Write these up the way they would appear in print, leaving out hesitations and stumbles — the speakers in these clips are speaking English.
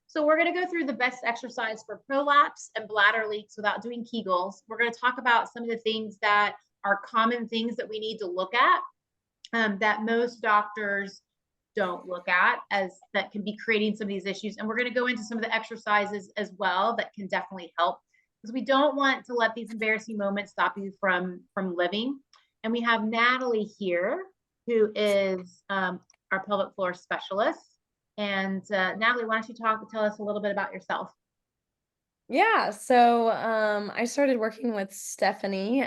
So we're going to go through the best exercise for prolapse and bladder leaks without doing Kegels. We're going to talk about some of the things that are common things that we need to look at that most doctors don't look at, as that can be creating some of these issues. And we're going to go into some of the exercises as well that can definitely help, because we don't want to let these embarrassing moments stop you from living. And we have Natalie here, who is our pelvic floor specialist. And Natalie, why don't you tell us a little bit about yourself? Yeah, so I started working with Stephanie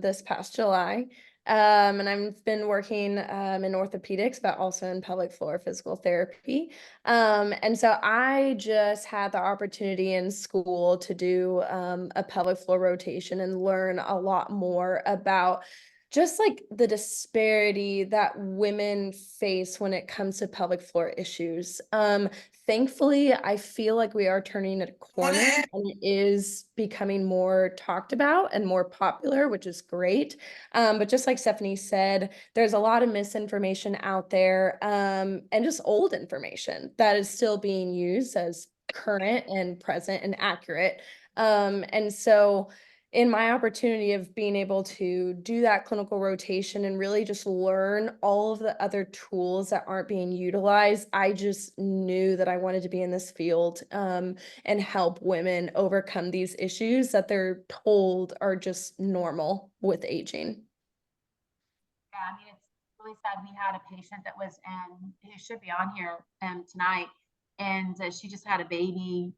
this past July. And I've been working in orthopedics, but also in pelvic floor physical therapy. And so I just had the opportunity in school to do a pelvic floor rotation and learn a lot more about just like the disparity that women face when it comes to pelvic floor issues. Thankfully, I feel like we are turning a corner and it is becoming more talked about and more popular, which is great. But just like Stephanie said, there's a lot of misinformation out there, and just old information that is still being used as current and present and accurate. And so in my opportunity of being able to do that clinical rotation and really just learn all of the other tools that aren't being utilized, I just knew that I wanted to be in this field, and help women overcome these issues that they're told are just normal with aging. Yeah, I mean, it's really sad. We had a patient that was in, who should be on here tonight, and she just had a baby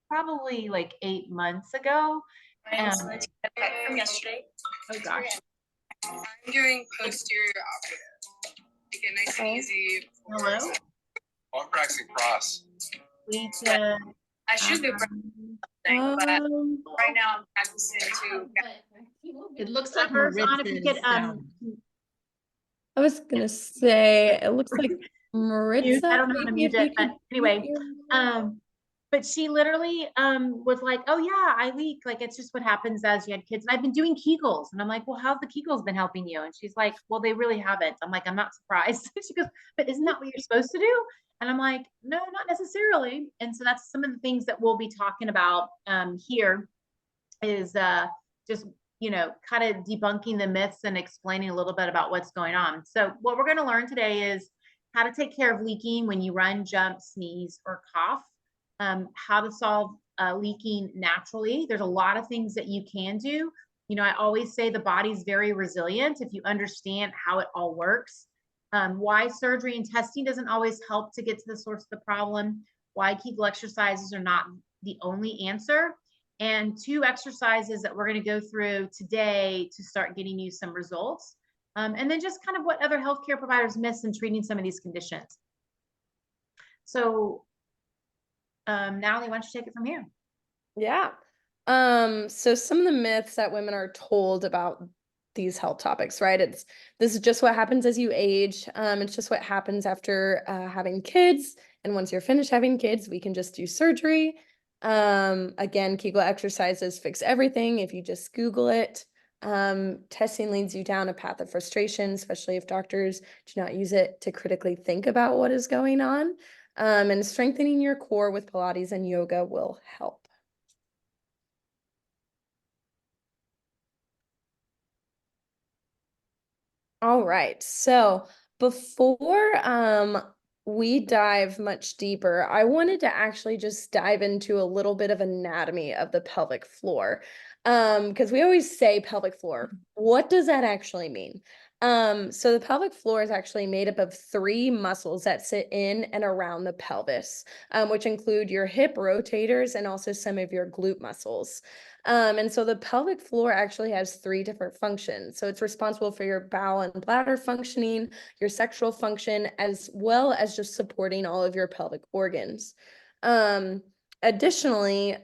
probably like 8 months ago. From yesterday. Oh gosh. I'm doing posterior operative. Make it nice and easy. Hello. I'm practicing cross. We can. I should do something, but right now I'm practicing to. It looks like First on, if you could I was gonna say, it looks like mute. Maritza. I don't know how to mute it, but anyway, but she literally was like, "Oh yeah, I leak. Like it's just what happens as you had kids." And I've been doing Kegels, and I'm like, "Well, how's the Kegels been helping you?" And she's like, "Well, they really haven't." I'm like, "I'm not surprised." She goes, "But isn't that what you're supposed to do?" And I'm like, "No, not necessarily." And so that's some of the things that we'll be talking about here is just kind of debunking the myths and explaining a little bit about what's going on. So what we're going to learn today is how to take care of leaking when you run, jump, sneeze, or cough, how to solve leaking naturally. There's a lot of things that you can do. I always say the body's very resilient if you understand how it all works. Why surgery and testing doesn't always help to get to the source of the problem, why Kegel exercises are not the only answer, and 2 exercises that we're going to go through today to start getting you some results. And then just kind of what other healthcare providers miss in treating some of these conditions. So, Natalie, why don't you take it from here? Yeah. So some of the myths that women are told about these health topics, right? This is just what happens as you age. It's just what happens after having kids. And once you're finished having kids, we can just do surgery. Again, Kegel exercises fix everything if you just Google it. Testing leads you down a path of frustration, especially if doctors do not use it to critically think about what is going on. And strengthening your core with Pilates and yoga will help. All right. So before we dive much deeper, I wanted to actually just dive into a little bit of anatomy of the pelvic floor. Because we always say pelvic floor. What does that actually mean? So the pelvic floor is actually made up of 3 muscles that sit in and around the pelvis, which include your hip rotators and also some of your glute muscles. And so the pelvic floor actually has 3 different functions. So it's responsible for your bowel and bladder functioning, your sexual function, as well as just supporting all of your pelvic organs. Additionally,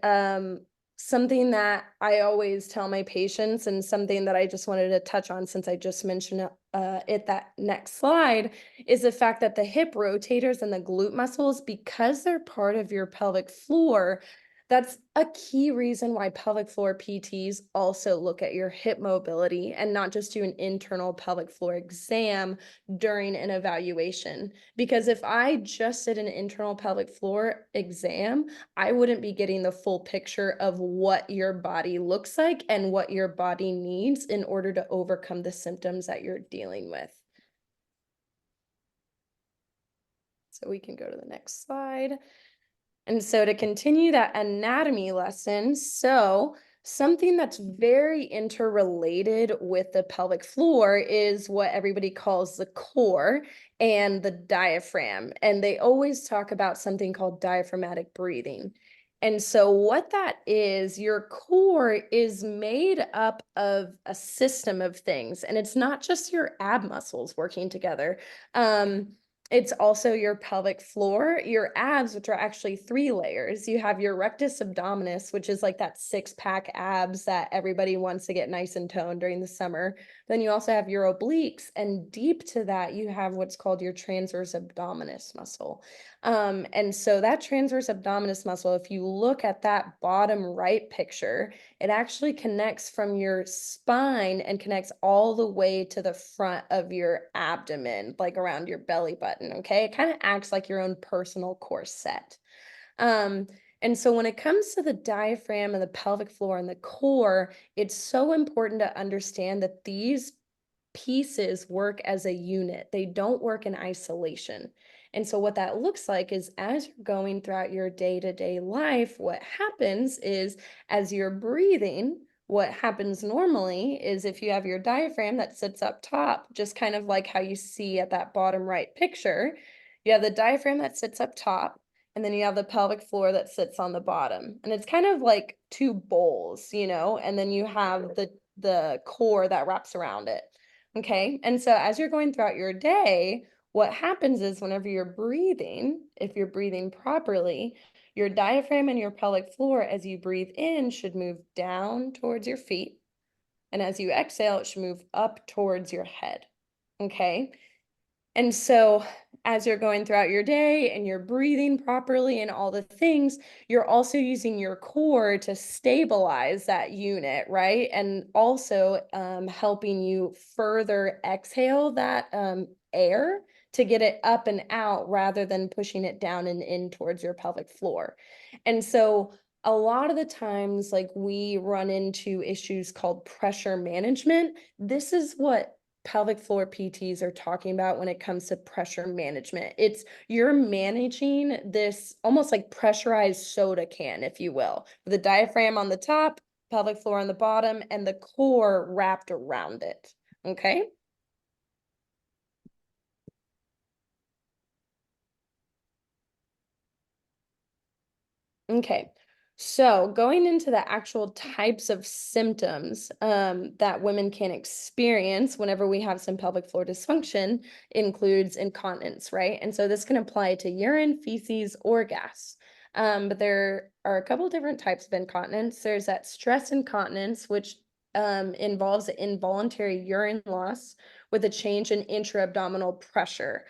something that I always tell my patients and something that I just wanted to touch on since I just mentioned it that next slide is the fact that the hip rotators and the glute muscles, because they're part of your pelvic floor, That's a key reason why pelvic floor PTs also look at your hip mobility and not just do an internal pelvic floor exam during an evaluation. Because if I just did an internal pelvic floor exam, I wouldn't be getting the full picture of what your body looks like and what your body needs in order to overcome the symptoms that you're dealing with. So we can go to the next slide. And so to continue that anatomy lesson, so something that's very interrelated with the pelvic floor is what everybody calls the core and the diaphragm. And they always talk about something called diaphragmatic breathing. And so what that is, your core is made up of a system of things, and it's not just your ab muscles working together. It's also your pelvic floor, your abs, which are actually 3 layers. You have your rectus abdominis, which is like that 6-pack abs that everybody wants to get nice and toned during the summer. Then you also have your obliques, and deep to that, you have what's called your transverse abdominis muscle. And so that transverse abdominis muscle, if you look at that bottom right picture, it actually connects from your spine and connects all the way to the front of your abdomen, like around your belly button, okay? It kind of acts like your own personal corset. And so when it comes to the diaphragm and the pelvic floor and the core, it's so important to understand that these pieces work as a unit. They don't work in isolation. And so what that looks like is as you're going throughout your day-to-day life, what happens is as you're breathing, what happens normally is if you have your diaphragm that sits up top, just kind of like how you see at that bottom right picture, you have the diaphragm that sits up top, and then you have the pelvic floor that sits on the bottom. And it's kind of like 2 bowls, and then you have the core that wraps around it. Okay. And so as you're going throughout your day, what happens is whenever you're breathing, if you're breathing properly, your diaphragm and your pelvic floor, as you breathe in, should move down towards your feet. And as you exhale, it should move up towards your head. Okay. And so as you're going throughout your day and you're breathing properly and all the things, you're also using your core to stabilize that unit, right? And also helping you further exhale that air to get it up and out rather than pushing it down and in towards your pelvic floor. And so a lot of the times, like we run into issues called pressure management. This is what pelvic floor PTs are talking about when it comes to pressure management. It's you're managing this almost like pressurized soda can, if you will, with the diaphragm on the top, pelvic floor on the bottom, and the core wrapped around it. Okay. Okay. So going into the actual types of symptoms that women can experience whenever we have some pelvic floor dysfunction includes incontinence, right? And so this can apply to urine, feces, or gas. But there are a couple different types of incontinence. There's that stress incontinence, which involves involuntary urine loss with a change in intra-abdominal pressure.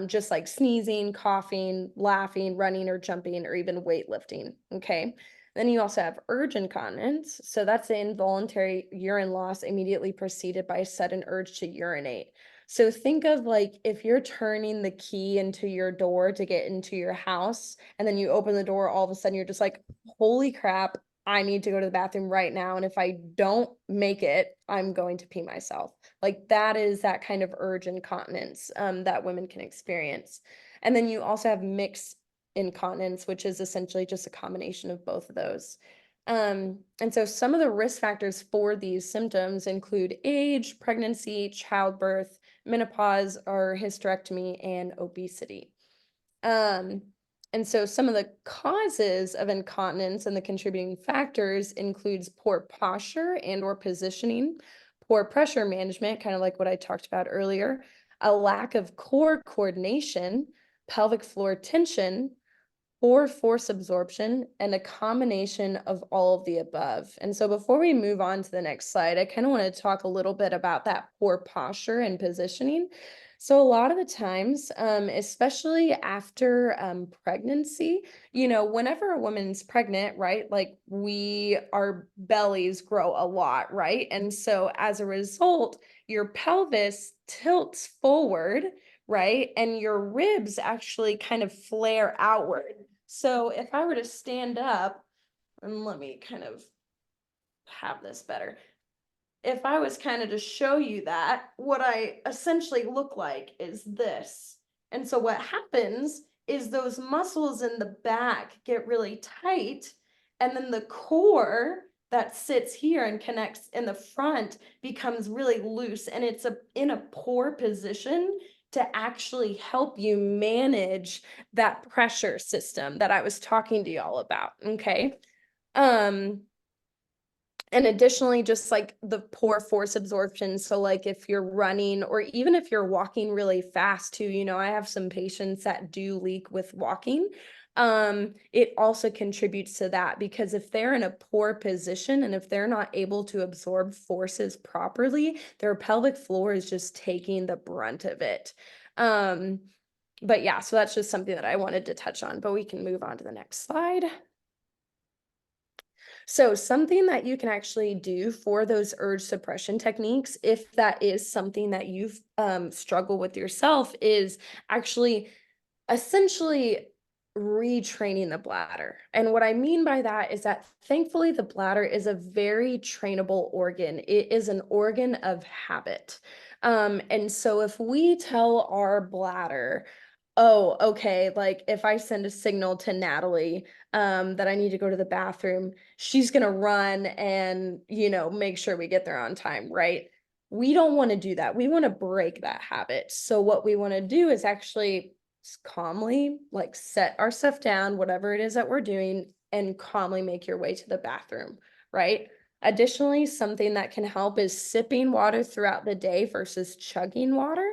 Just like sneezing, coughing, laughing, running or jumping, or even weightlifting. Okay. Then you also have urge incontinence. So that's the involuntary urine loss immediately preceded by a sudden urge to urinate. So think of like if you're turning the key into your door to get into your house, and then you open the door, all of a sudden you're just like, holy crap, I need to go to the bathroom right now. And if I don't make it, I'm going to pee myself. Like that is that kind of urge incontinence that women can experience. And then you also have mixed incontinence, which is essentially just a combination of both of those. And so some of the risk factors for these symptoms include age, pregnancy, childbirth, menopause or hysterectomy, and obesity. And so some of the causes of incontinence and the contributing factors includes poor posture and or positioning, poor pressure management, kind of like what I talked about earlier, a lack of core coordination, pelvic floor tension, poor force absorption, and a combination of all of the above. And so before we move on to the next slide, I kind of want to talk a little bit about that poor posture and positioning. So a lot of the times, especially after pregnancy, whenever a woman's pregnant, right, like our bellies grow a lot, right? And so as a result, your pelvis tilts forward, right? And your ribs actually kind of flare outward. So if I were to stand up, and let me kind of have this better. If I was kind of to show you that, what I essentially look like is this. And so what happens is those muscles in the back get really tight, and then the core that sits here and connects in the front becomes really loose, and it's in a poor position to actually help you manage that pressure system that I was talking to y'all about, okay? And additionally, just like the poor force absorption. So like if you're running or even if you're walking really fast too, I have some patients that do leak with walking. It also contributes to that, because if they're in a poor position and if they're not able to absorb forces properly, their pelvic floor is just taking the brunt of it. But yeah, so that's just something that I wanted to touch on, but we can move on to the next slide. So something that you can actually do for those urge suppression techniques, if that is something that you've struggled with yourself, is actually essentially retraining the bladder. And what I mean by that is that thankfully the bladder is a very trainable organ. It is an organ of habit. And so if we tell our bladder, oh, okay, like if I send a signal to Natalie that I need to go to the bathroom, she's gonna run and, make sure we get there on time, right? We don't want to do that. We want to break that habit. So what we want to do is actually calmly like set our stuff down, whatever it is that we're doing, and calmly make your way to the bathroom, right? Additionally, something that can help is sipping water throughout the day versus chugging water.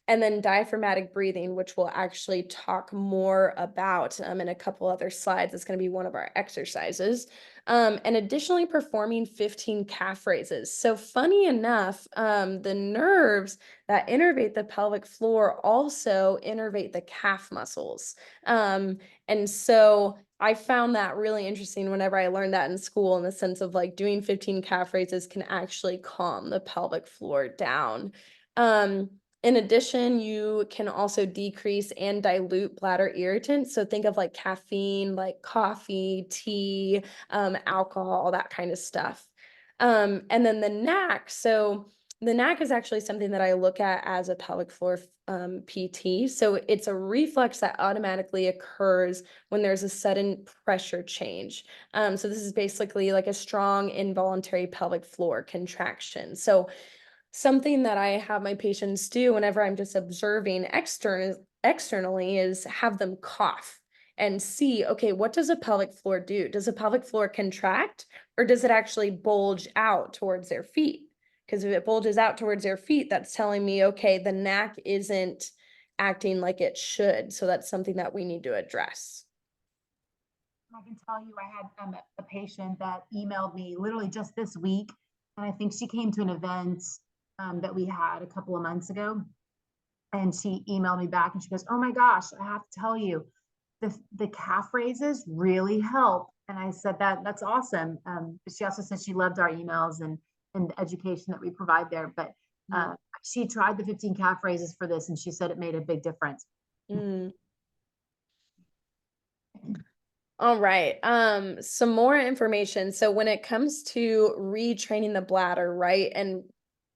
And then diaphragmatic breathing, which we'll actually talk more about in a couple other slides. It's going to be one of our exercises. And additionally, performing 15 calf raises. So funny enough, the nerves that innervate the pelvic floor also innervate the calf muscles. And so I found that really interesting whenever I learned that in school, in the sense of like doing 15 calf raises can actually calm the pelvic floor down. In addition, you can also decrease and dilute bladder irritants. So think of like caffeine, like coffee, tea, alcohol, that kind of stuff. And then the knack. So the knack is actually something that I look at as a pelvic floor PT. So it's a reflex that automatically occurs when there's a sudden pressure change. So this is basically like a strong involuntary pelvic floor contraction. So something that I have my patients do whenever I'm just observing externally is have them cough and see, okay, what does a pelvic floor do? Does a pelvic floor contract, or does it actually bulge out towards their feet? Because if it bulges out towards their feet, that's telling me, okay, the neck isn't acting like it should. So that's something that we need to address. I can tell you, I had a patient that emailed me literally just this week, and I think she came to an event that we had a couple of months ago, and she emailed me back and she goes, "Oh my gosh, I have to tell you, the calf raises really help." And I said that's awesome. But she also said she loved our emails and the education that we provide there. But she tried the 15 calf raises for this, and she said it made a big difference. Mm. All right. Some more information. So when it comes to retraining the bladder, right, and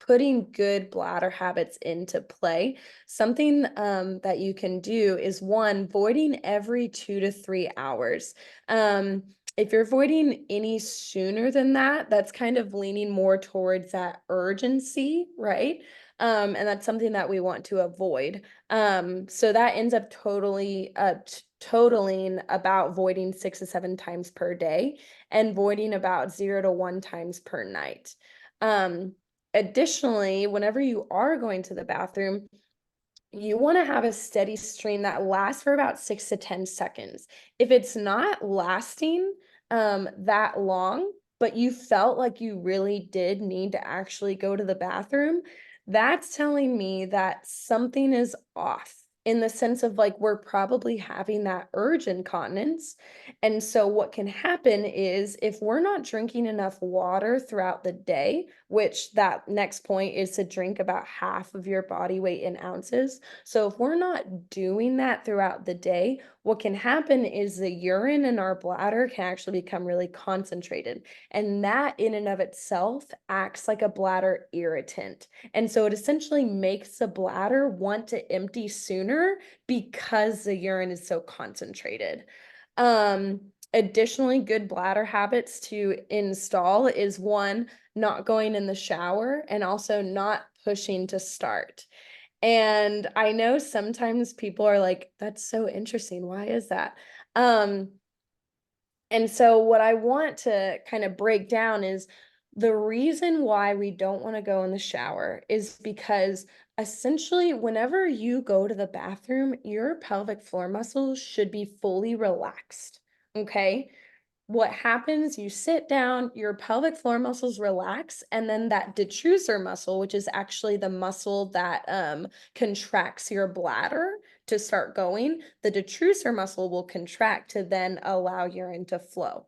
putting good bladder habits into play, something that you can do is, one, voiding every 2 to 3 hours. If you're voiding any sooner than that, that's kind of leaning more towards that urgency, right? And that's something that we want to avoid. So that ends up totaling about voiding 6 to 7 times per day and voiding about 0 to 1 times per night. Additionally, whenever you are going to the bathroom, you want to have a steady stream that lasts for about 6 to 10 seconds. If it's not lasting that long, but you felt like you really did need to actually go to the bathroom, that's telling me that something is off in the sense of like we're probably having that urge incontinence. And so what can happen is if we're not drinking enough water throughout the day, which that next point is to drink about half of your body weight in ounces. So if we're not doing that throughout the day, what can happen is the urine in our bladder can actually become really concentrated. And that in and of itself acts like a bladder irritant. And so it essentially makes the bladder want to empty sooner because the urine is so concentrated. Additionally, good bladder habits to install is one, not going in the shower and also not pushing to start. And I know sometimes people are like, that's so interesting. Why is that? And so what I want to kind of break down is the reason why we don't want to go in the shower is because essentially whenever you go to the bathroom, your pelvic floor muscles should be fully relaxed. Okay? What happens, you sit down, your pelvic floor muscles relax, and then that detrusor muscle, which is actually the muscle that contracts your bladder to start going, the detrusor muscle will contract to then allow urine to flow.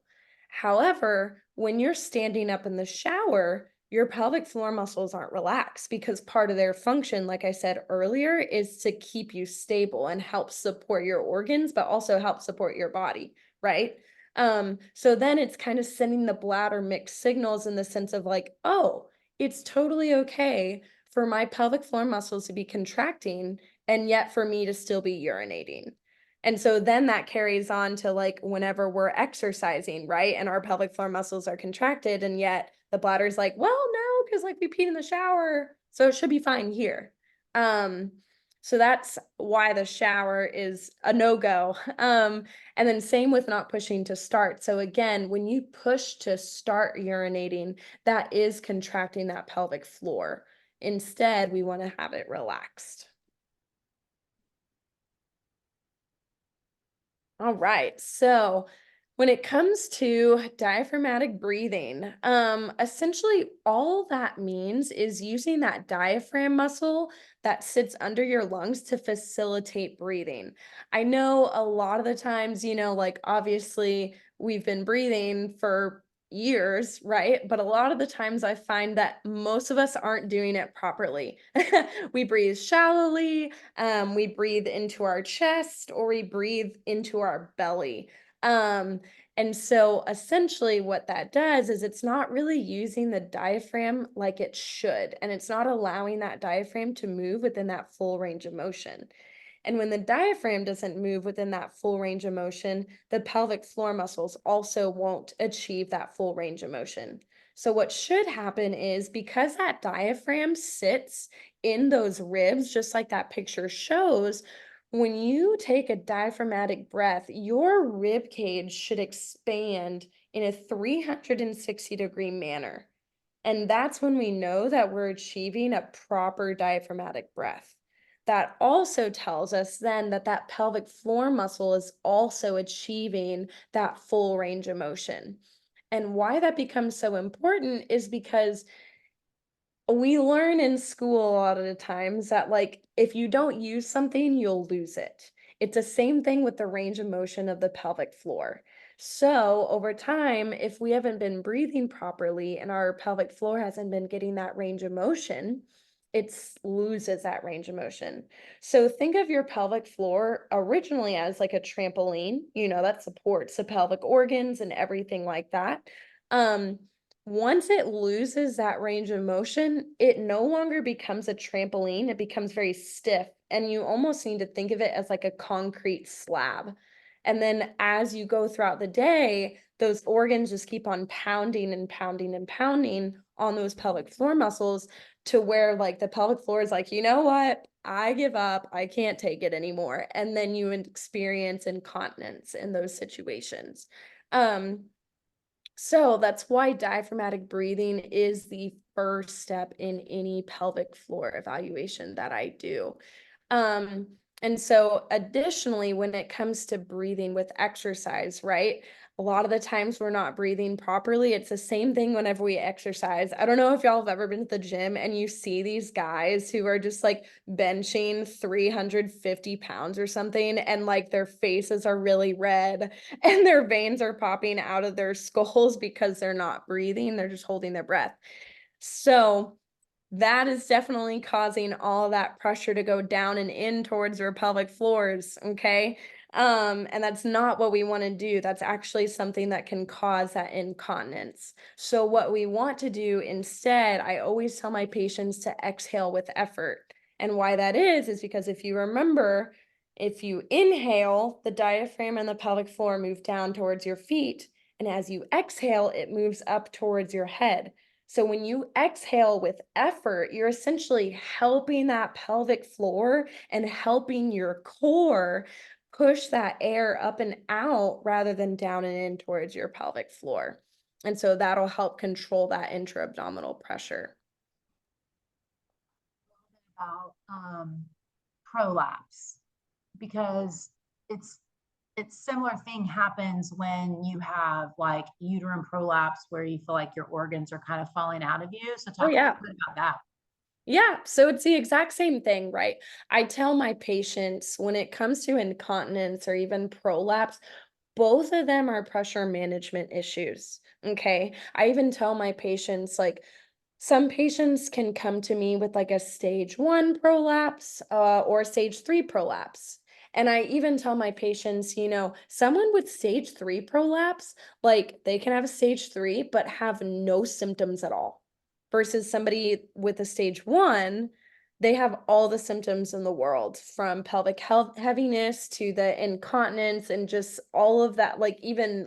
However, when you're standing up in the shower, your pelvic floor muscles aren't relaxed because part of their function, like I said earlier, is to keep you stable and help support your organs, but also help support your body, right? So then it's kind of sending the bladder mixed signals in the sense of like, oh, it's totally okay for my pelvic floor muscles to be contracting and yet for me to still be urinating. And so then that carries on to like whenever we're exercising, right? And our pelvic floor muscles are contracted and yet the bladder's like, well, no, because like we peed in the shower, so it should be fine here. So that's why the shower is a no-go. And then same with not pushing to start. So again, when you push to start urinating, that is contracting that pelvic floor. Instead, we want to have it relaxed. All right. So when it comes to diaphragmatic breathing, essentially all that means is using that diaphragm muscle that sits under your lungs to facilitate breathing. I know a lot of the times, like obviously we've been breathing for years, right? But a lot of the times I find that most of us aren't doing it properly. We breathe shallowly, we breathe into our chest, or we breathe into our belly. And so essentially what that does is it's not really using the diaphragm like it should, and it's not allowing that diaphragm to move within that full range of motion. And when the diaphragm doesn't move within that full range of motion, the pelvic floor muscles also won't achieve that full range of motion. So what should happen is because that diaphragm sits in those ribs, just like that picture shows, when you take a diaphragmatic breath, your rib cage should expand in a 360-degree manner. And that's when we know that we're achieving a proper diaphragmatic breath. That also tells us then that that pelvic floor muscle is also achieving that full range of motion. And why that becomes so important is because we learn in school a lot of the times that like if you don't use something, you'll lose it. It's the same thing with the range of motion of the pelvic floor. So over time, if we haven't been breathing properly and our pelvic floor hasn't been getting that range of motion, it loses that range of motion. So think of your pelvic floor originally as like a trampoline, that supports the pelvic organs and everything like that. Um, Once it loses that range of motion, it no longer becomes a trampoline. It becomes very stiff, and you almost need to think of it as like a concrete slab. And then as you go throughout the day, those organs just keep on pounding and pounding and pounding on those pelvic floor muscles to where like the pelvic floor is like, you know what? I give up. I can't take it anymore. And then you experience incontinence in those situations. So that's why diaphragmatic breathing is the first step in any pelvic floor evaluation that I do. Um, And so additionally, when it comes to breathing with exercise, right? A lot of the times we're not breathing properly. It's the same thing whenever we exercise. I don't know if y'all have ever been to the gym and you see these guys who are just like benching 350 pounds or something, and like their faces are really red and their veins are popping out of their skulls because they're not breathing. They're just holding their breath. So that is definitely causing all that pressure to go down and in towards your pelvic floors, okay? And that's not what we want to do. That's actually something that can cause that incontinence. So what we want to do instead, I always tell my patients to exhale with effort. And why that is because if you remember, if you inhale, the diaphragm and the pelvic floor move down towards your feet. And as you exhale, it moves up towards your head. So when you exhale with effort, you're essentially helping that pelvic floor and helping your core push that air up and out rather than down and in towards your pelvic floor. And so that'll help control that intra-abdominal pressure. About prolapse, because similar thing happens when you have like uterine prolapse where you feel like your organs are kind of falling out of you. So Oh, talk a yeah. little bit about that. Yeah, so it's the exact same thing, right? I tell my patients when it comes to incontinence or even prolapse, both of them are pressure management issues. Okay. I even tell my patients, like, some patients can come to me with like a stage 1 prolapse or stage 3 prolapse. And I even tell my patients, someone with stage 3 prolapse, like they can have a stage 3, but have no symptoms at all. Versus somebody with a stage 1, they have all the symptoms in the world, from pelvic heaviness to the incontinence and just all of that. Like even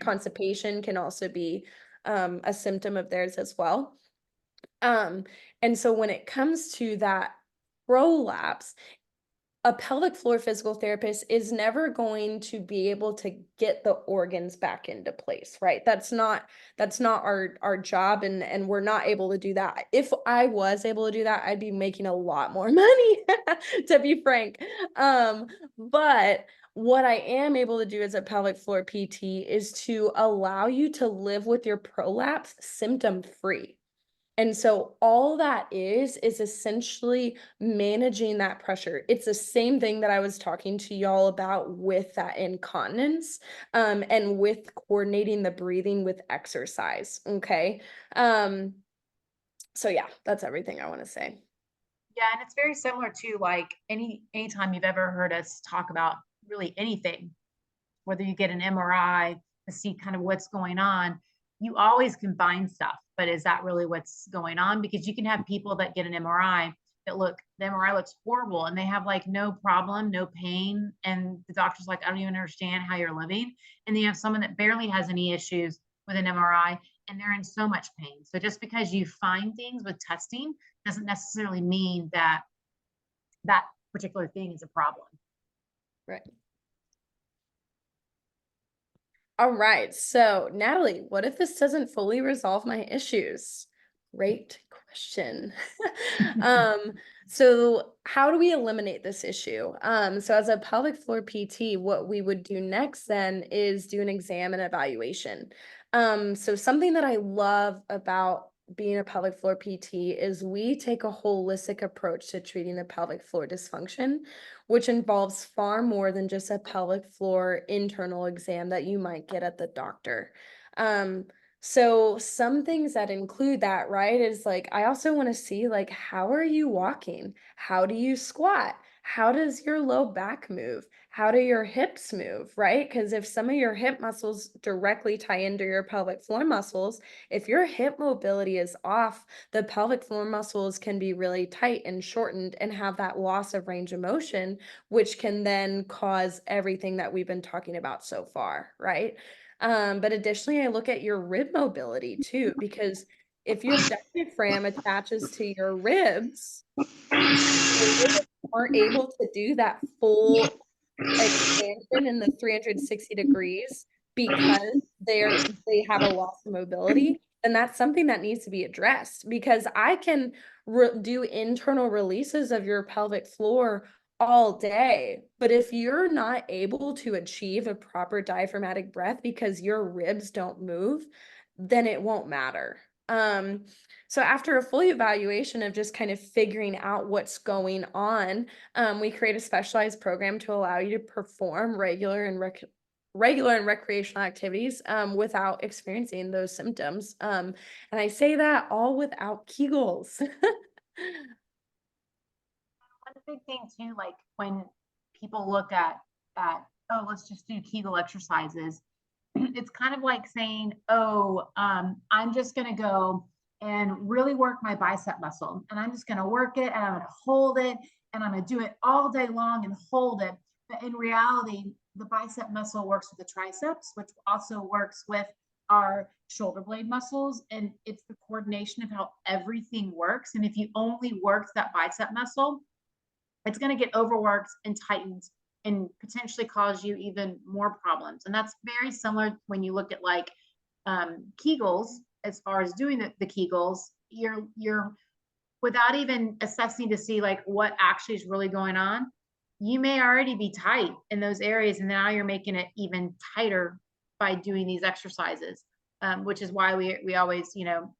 constipation can also be a symptom of theirs as well. Um, and so when it comes to that prolapse, a pelvic floor physical therapist is never going to be able to get the organs back into place, right? That's not our job, and we're not able to do that. If I was able to do that, I'd be making a lot more money, to be frank. But what I am able to do as a pelvic floor PT is to allow you to live with your prolapse symptom free. And so all that is essentially managing that pressure. It's the same thing that I was talking to y'all about with that incontinence, and with coordinating the breathing with exercise. Okay. So yeah, that's everything I want to say. Yeah, and it's very similar to like anytime you've ever heard us talk about really anything, whether you get an MRI to see kind of what's going on, you always combine stuff. But is that really what's going on? Because you can have people that get an MRI the MRI looks horrible and they have like no problem, no pain. And the doctor's like, I don't even understand how you're living. And then you have someone that barely has any issues with an MRI and they're in so much pain. So just because you find things with testing doesn't necessarily mean that that particular thing is a problem. Right. All right. So, Natalie, what if this doesn't fully resolve my issues? Great question. So how do we eliminate this issue? So as a pelvic floor PT, what we would do next then is do an exam and evaluation. So something that I love about being a pelvic floor PT is we take a holistic approach to treating the pelvic floor dysfunction, which involves far more than just a pelvic floor internal exam that you might get at the doctor. So some things that include that, right, is like, I also want to see, like, how are you walking? How do you squat? How does your low back move? How do your hips move, right? Because if some of your hip muscles directly tie into your pelvic floor muscles, if your hip mobility is off, the pelvic floor muscles can be really tight and shortened and have that loss of range of motion, which can then cause everything that we've been talking about so far, right? But additionally, I look at your rib mobility too, because if your diaphragm attaches to your ribs, your ribs aren't able to do that full expansion in the 360 degrees because they have a loss of mobility, then that's something that needs to be addressed, because I can do internal releases of your pelvic floor all day. But if you're not able to achieve a proper diaphragmatic breath because your ribs don't move, then it won't matter. So after a full evaluation of just kind of figuring out what's going on, we create a specialized program to allow you to perform regular and recreational activities without experiencing those symptoms. And I say that all without Kegels. One big thing too, like when people look at oh, let's just do Kegel exercises, it's kind of like saying, oh, I'm just gonna go and really work my bicep muscle, and I'm just gonna work it, and I'm gonna hold it, and I'm gonna do it all day long and hold it. But in reality, the bicep muscle works with the triceps, which also works with our shoulder blade muscles, and it's the coordination of how everything works. And if you only work that bicep muscle, it's going to get overworked and tightened and potentially cause you even more problems. And that's very similar when you look at like Kegels, as far as doing the Kegels, you're without even assessing to see like what actually is really going on. You may already be tight in those areas, and now you're making it even tighter by doing these exercises, which is why we always,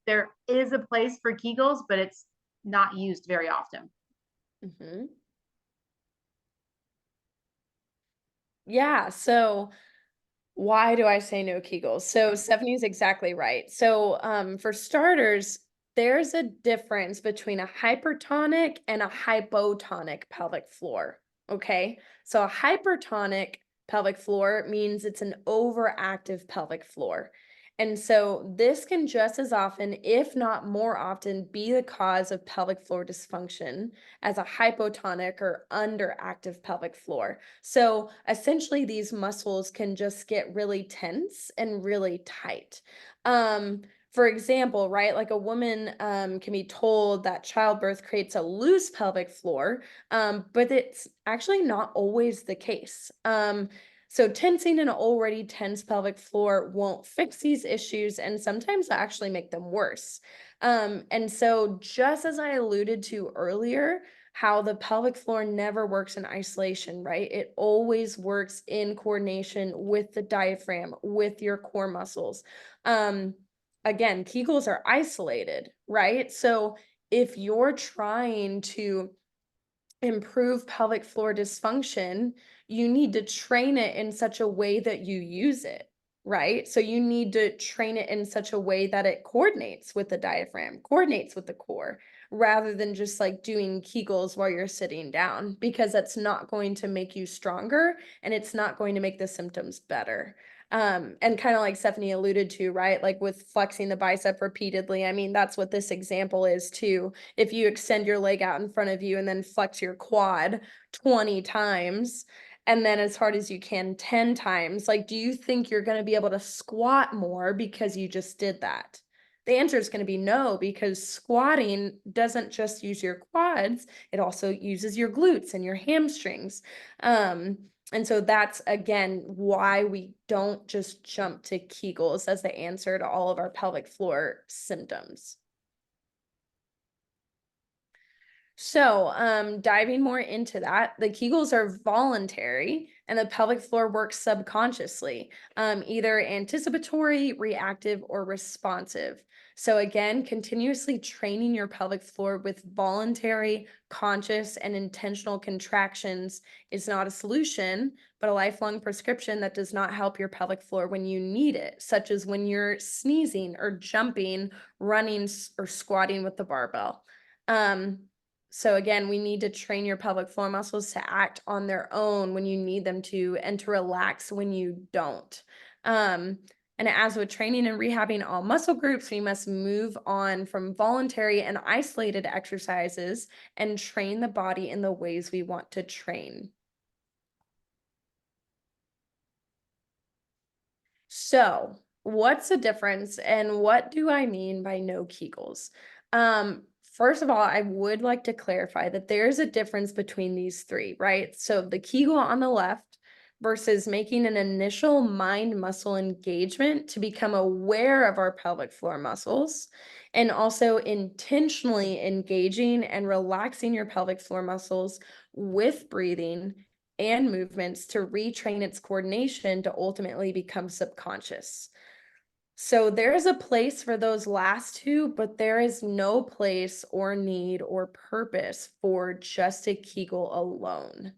there is a place for Kegels, but it's not used very often. Mm-hmm. Yeah, so why do I say no Kegels? So Stephanie's exactly right. So for starters, there's a difference between a hypertonic and a hypotonic pelvic floor. Okay, so a hypertonic pelvic floor means it's an overactive pelvic floor. And so this can just as often, if not more often, be the cause of pelvic floor dysfunction as a hypotonic or underactive pelvic floor. So essentially, these muscles can just get really tense and really tight. For example, right, like a woman can be told that childbirth creates a loose pelvic floor, but it's actually not always the case. So tensing an already tense pelvic floor won't fix these issues and sometimes actually make them worse. And so just as I alluded to earlier, how the pelvic floor never works in isolation, right? It always works in coordination with the diaphragm, with your core muscles. Again, Kegels are isolated, right? So if you're trying to improve pelvic floor dysfunction, you need to train it in such a way that you use it, right? So you need to train it in such a way that it coordinates with the diaphragm, coordinates with the core, rather than just like doing Kegels while you're sitting down, because that's not going to make you stronger and it's not going to make the symptoms better. And kind of like Stephanie alluded to, right? Like with flexing the bicep repeatedly. I mean, that's what this example is too. If you extend your leg out in front of you and then flex your quad 20 times, and then as hard as you can 10 times, like, do you think you're going to be able to squat more because you just did that? The answer is going to be no, because squatting doesn't just use your quads, it also uses your glutes and your hamstrings. And so that's, again, why we don't just jump to Kegels as the answer to all of our pelvic floor symptoms. So, diving more into that, the Kegels are voluntary and the pelvic floor works subconsciously, either anticipatory, reactive, or responsive. So again, continuously training your pelvic floor with voluntary, conscious, and intentional contractions is not a solution, but a lifelong prescription that does not help your pelvic floor when you need it, such as when you're sneezing or jumping, running, or squatting with the barbell. So again, we need to train your pelvic floor muscles to act on their own when you need them to, and to relax when you don't. And as with training and rehabbing all muscle groups, we must move on from voluntary and isolated exercises and train the body in the ways we want to train. So, what's the difference and what do I mean by no Kegels? First of all, I would like to clarify that there's a difference between these three, right? So the Kegel on the left versus making an initial mind muscle engagement to become aware of our pelvic floor muscles, and also intentionally engaging and relaxing your pelvic floor muscles with breathing and movements to retrain its coordination to ultimately become subconscious. So there's a place for those last two, but there is no place or need or purpose for just a Kegel alone.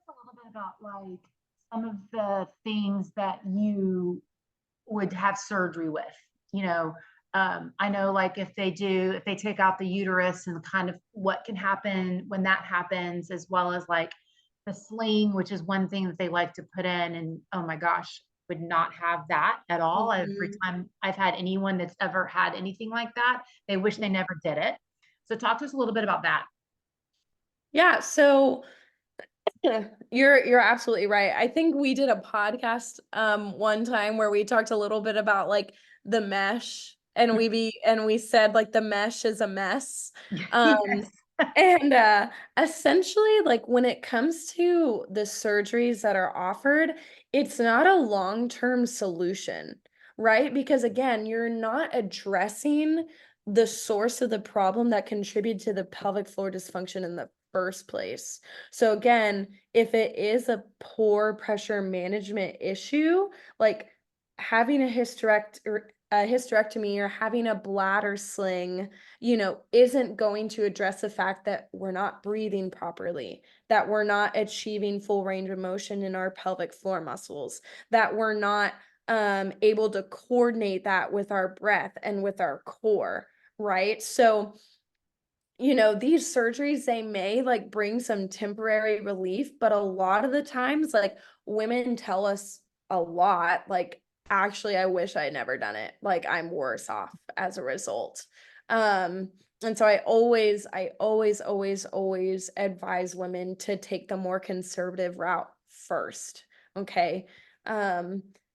A little bit about like some of the things that you would have surgery with, you know. I know like if they take out the uterus and kind of what can happen when that happens, as well as like the sling, which is one thing that they like to put in. And oh my gosh, would not have that at all. Every time I've had anyone that's ever had anything like that, they wish they never did it. So talk to us a little bit about that. Yeah, so you're absolutely right. I think we did a podcast one time where we talked a little bit about like the mesh, and we said like the mesh is a mess. Yes. And essentially, like when it comes to the surgeries that are offered, it's not a long-term solution, right? Because again, you're not addressing the source of the problem that contributed to the pelvic floor dysfunction in the first place. So again, if it is a poor pressure management issue, like having a hysterectomy or having a bladder sling, isn't going to address the fact that we're not breathing properly, that we're not achieving full range of motion in our pelvic floor muscles, that we're not able to coordinate that with our breath and with our core, right? So these surgeries, they may like bring some temporary relief, but a lot of the times, like women tell us a lot, like, actually, I wish I had never done it. Like, I'm worse off as a result. And so I always advise women to take the more conservative route first. Okay.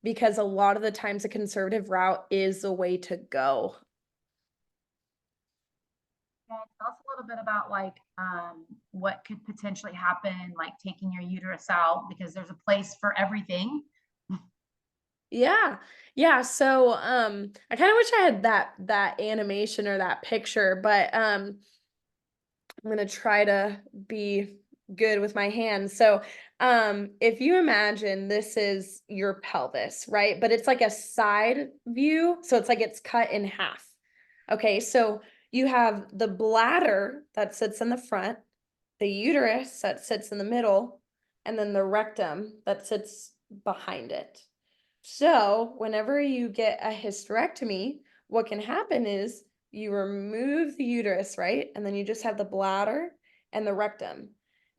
Because a lot of the times a conservative route is the way to go. And tell us a little bit about like what could potentially happen, like taking your uterus out, because there's a place for everything. Yeah. Yeah. So I kind of wish I had that animation or that picture, but I'm gonna try to be good with my hands. So if you imagine this is your pelvis, right? But it's like a side view. So it's like it's cut in half. Okay, so you have the bladder that sits in the front, the uterus that sits in the middle, and then the rectum that sits behind it. So whenever you get a hysterectomy, what can happen is you remove the uterus, right? And then you just have the bladder and the rectum.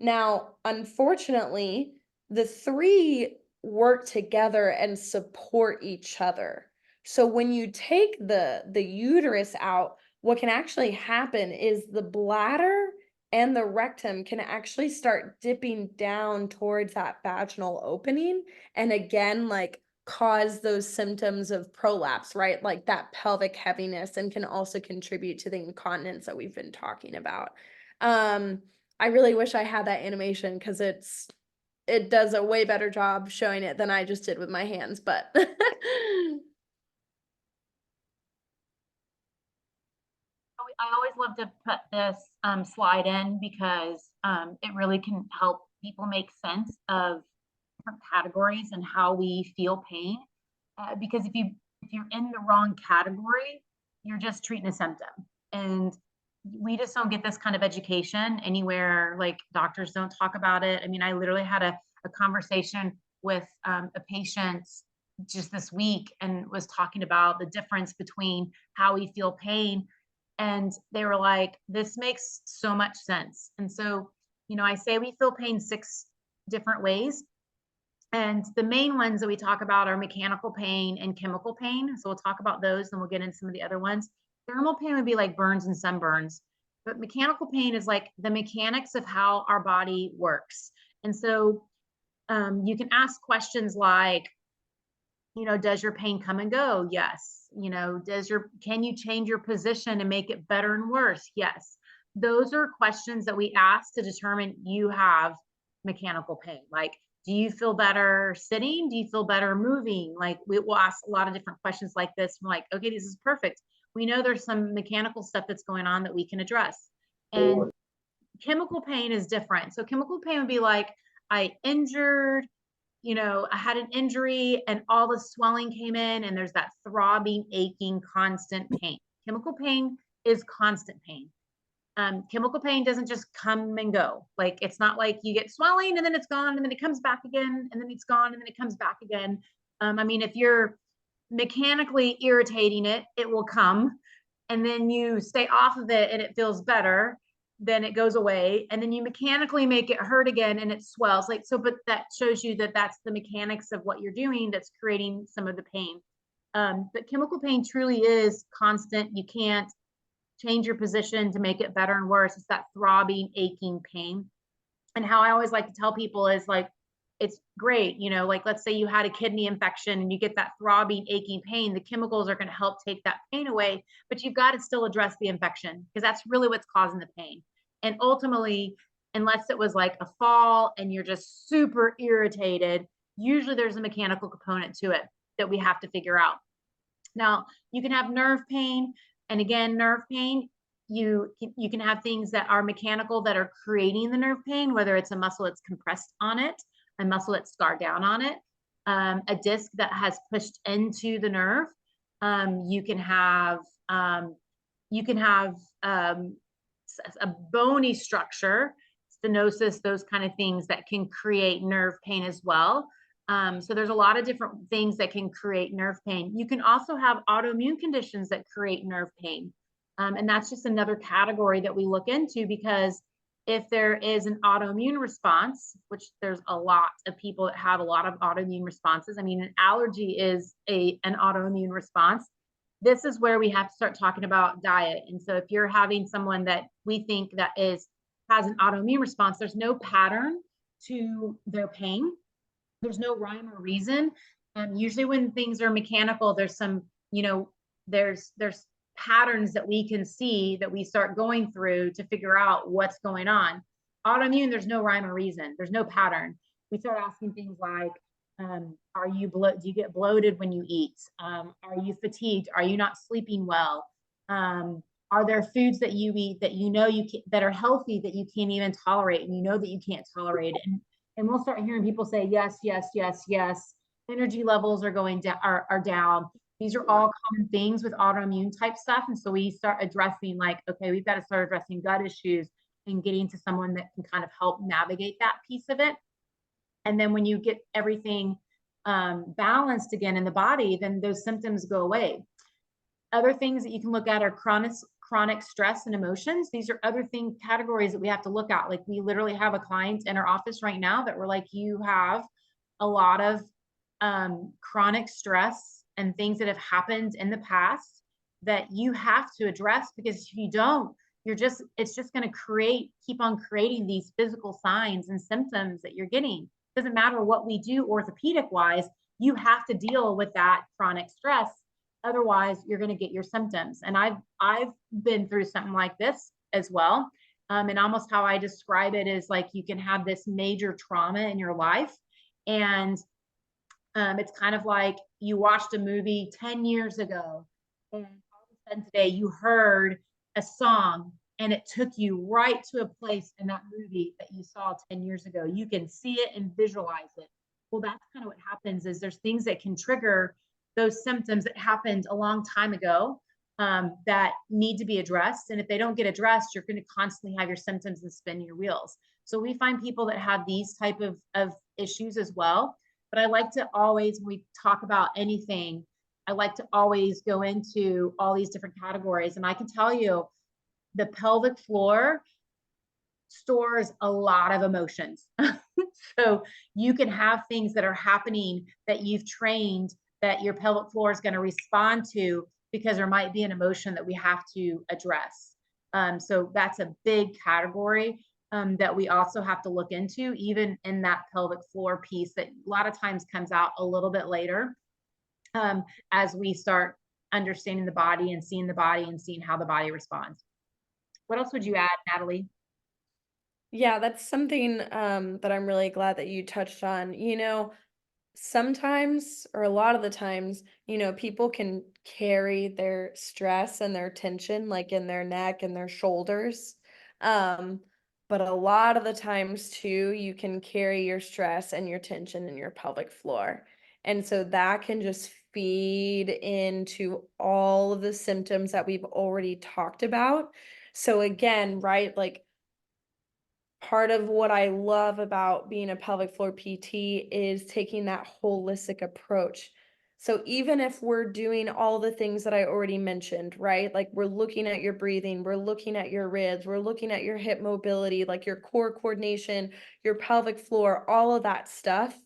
Now, unfortunately, the three work together and support each other. So when you take the uterus out, what can actually happen is the bladder and the rectum can actually start dipping down towards that vaginal opening, and again, like cause those symptoms of prolapse, right? Like that pelvic heaviness, and can also contribute to the incontinence that we've been talking about. I really wish I had that animation because it does a way better job showing it than I just did with my hands, but I always love to put this slide in because it really can help people make sense of different categories and how we feel pain. Because if you're in the wrong category, you're just treating a symptom, and we just don't get this kind of education anywhere. Like doctors don't talk about it. I mean, I literally had a conversation with a patient just this week and was talking about the difference between how we feel pain, and they were like, this makes so much sense. And so, I say we feel pain 6 different ways. And the main ones that we talk about are mechanical pain and chemical pain. So we'll talk about those and we'll get into some of the other ones. Thermal pain would be like burns and sunburns. But mechanical pain is like the mechanics of how our body works. And so you can ask questions like, does your pain come and go? Yes. Can you change your position and make it better and worse? Yes. Those are questions that we ask to determine you have mechanical pain. Like, do you feel better sitting? Do you feel better moving? Like, we will ask a lot of different questions like this. We're like, okay, this is perfect. we know there's some mechanical stuff that's going on that we can address. And chemical pain is different. So chemical pain would be like, I injured, I had an injury and all the swelling came in and there's that throbbing, aching, constant pain. Chemical pain is constant pain. Chemical pain doesn't just come and go. Like, it's not like you get swelling and then it's gone and then it comes back again and then it's gone and then it comes back again. If you're mechanically irritating it, it will come, and then you stay off of it and it feels better, then it goes away, and then you mechanically make it hurt again and it swells. Like, so, but that shows you that that's the mechanics of what you're doing that's creating some of the pain. But chemical pain truly is constant. You can't change your position to make it better and worse. It's that throbbing, aching pain. And how I always like to tell people is like, it's great, like, let's say you had a kidney infection and you get that throbbing, aching pain. The chemicals are going to help take that pain away, but you've got to still address the infection, because that's really what's causing the pain. And ultimately, unless it was like a fall and you're just super irritated, usually there's a mechanical component to it that we have to figure out. Now, you can have nerve pain. And again, nerve pain, you can have things that are mechanical that are creating the nerve pain, whether it's a muscle that's compressed on it, a muscle that's scarred down on it, a disc that has pushed into the nerve. You can have a bony structure, stenosis, those kind of things that can create nerve pain as well. So there's a lot of different things that can create nerve pain. You can also have autoimmune conditions that create nerve pain. And that's just another category that we look into, because if there is an autoimmune response, which there's a lot of people that have a lot of autoimmune responses. I mean, an allergy is an autoimmune response. This is where we have to start talking about diet. And so if you're having someone that we think that has an autoimmune response, there's no pattern to their pain. There's no rhyme or reason. Usually when things are mechanical, there's some, there's patterns that we can see that we start going through to figure out what's going on. Autoimmune, there's no rhyme or reason. There's no pattern. We start asking things like, do you get bloated when you eat? Are you fatigued? Are you not sleeping well? Are there foods that you eat that that are healthy that you can't even tolerate, and you know that you can't tolerate it? And we'll start hearing people say, yes, yes, yes, yes. Energy levels are going down, are down. These are all common things with autoimmune type stuff. And so we start addressing like, okay, we've got to start addressing gut issues and getting to someone that can kind of help navigate that piece of it. And then when you get everything balanced again in the body, then those symptoms go away. Other things that you can look at are chronic stress and emotions. These are other categories that we have to look at. Like, we literally have a client in our office right now that we're like, you have a lot of chronic stress and things that have happened in the past that you have to address, because if you don't, it's just going to keep on creating these physical signs and symptoms that you're getting. It doesn't matter what we do orthopedic wise, you have to deal with that chronic stress. Otherwise, you're going to get your symptoms. And I've been through something like this as well. And almost how I describe it is like, you can have this major trauma in your life, and it's kind of like you watched a movie 10 years ago, and all of a sudden today you heard a song and it took you right to a place in that movie that you saw 10 years ago. You can see it and visualize it. Well, that's kind of what happens, is there's things that can trigger those symptoms that happened a long time ago that need to be addressed. And if they don't get addressed, you're going to constantly have your symptoms and spin your wheels. So we find people that have these type of issues as well. But I like to always, when we talk about anything, I like to always go into all these different categories. And I can tell you, the pelvic floor stores a lot of emotions. So you can have things that are happening that you've trained that your pelvic floor is going to respond to, because there might be an emotion that we have to address. So that's a big category that we also have to look into, even in that pelvic floor piece that a lot of times comes out a little bit later as we start understanding the body and seeing how the body responds. What else would you add, Natalie? Yeah, that's something that I'm really glad that you touched on. sometimes, or a lot of the times, people can carry their stress and their tension like in their neck and their shoulders. Um, but a lot of the times too, you can carry your stress and your tension in your pelvic floor. And so that can just feed into all of the symptoms that we've already talked about. So again, right, like part of what I love about being a pelvic floor PT is taking that holistic approach. So even if we're doing all the things that I already mentioned, right? Like we're looking at your breathing, we're looking at your ribs, we're looking at your hip mobility, like your core coordination, your pelvic floor, all of that stuff.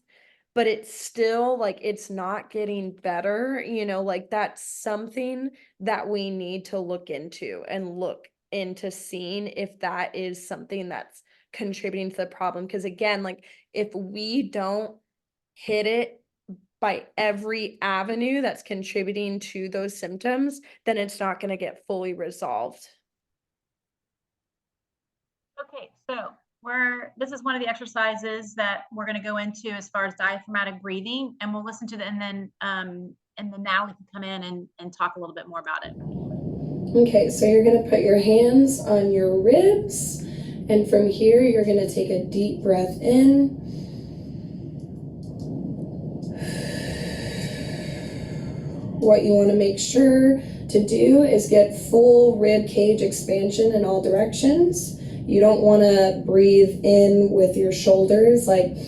But it's still like it's not getting better, like that's something that we need to look into and look into seeing if that is something that's contributing to the problem. Because again, like if we don't hit it by every avenue that's contributing to those symptoms, then it's not going to get fully resolved. Okay, so this is one of the exercises that we're going to go into as far as diaphragmatic breathing, and we'll listen to the and then now we can come in and talk a little bit more about it. Okay, so you're going to put your hands on your ribs, and from here you're going to take a deep breath in. What you want to make sure to do is get full rib cage expansion in all directions. You don't want to breathe in with your shoulders and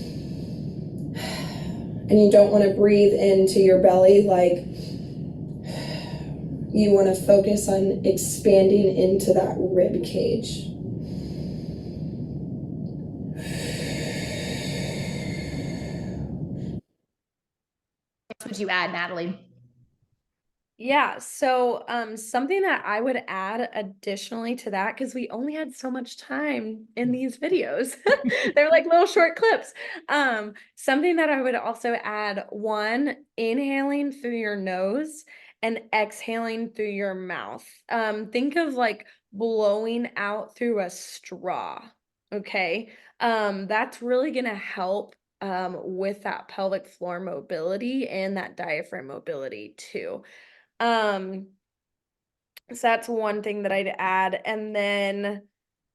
you don't want to breathe into your belly like. You want to focus on expanding into that rib cage. What would you add, Natalie? Yeah, so something that I would add additionally to that, because we only had so much time in these videos. They're like little short clips. Something that I would also add, one, inhaling through your nose and exhaling through your mouth. Think of like blowing out through a straw. Okay. That's really gonna help with that pelvic floor mobility and that diaphragm mobility too. So that's one thing that I'd add. And then I'm